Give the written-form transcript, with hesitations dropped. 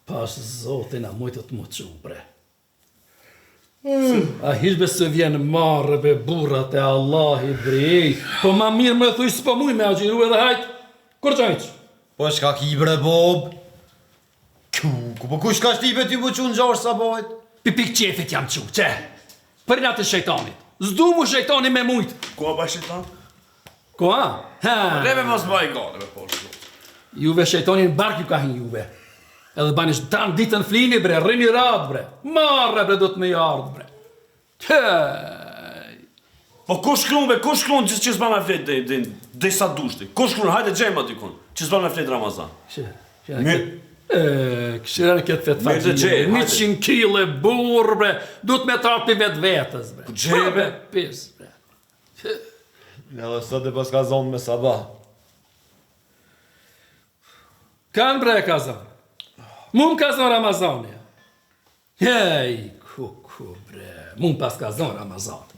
Pas zotin a mujtë të më qu, bre. A hishbe se vjen marrë be burrat e Allahi, bre. Po ma mirë me thuj s'po muj me agjiru edhe hajt. Kur qajq? Po shka ki bre bob? Po kush ka shtipe ty më qu në gjarë sa bajt? Pipik qefit jam qu, që? Për inat e shejtanit. Zdu mu shejtani me mujt. Koa ba shejtan? Koa? Ha. Leve mos baj gane me poshtë. Juve shejtanin bark ju ka hin juve. Edhe banish dan ditën flini bre, rrini rad bre. Marre bre do të me jardë bre. Hej. Po kush shkruan që s'ban me flet dhe sa dushti. Kush shkruan, hajde gjema dikun, që s'ban me flet Ramazan. Këshirën e këtë fetë faqë. 100 kile burë bre, du të me trapi vetë vetës bre. Gjebe? Pis bre. Edhe sot e pas ka zonë me sabah. Kanë bre ka zonë. Mun ka zonë Ramazani. Hej, kuku bre, mun pas ka zonë Ramazani.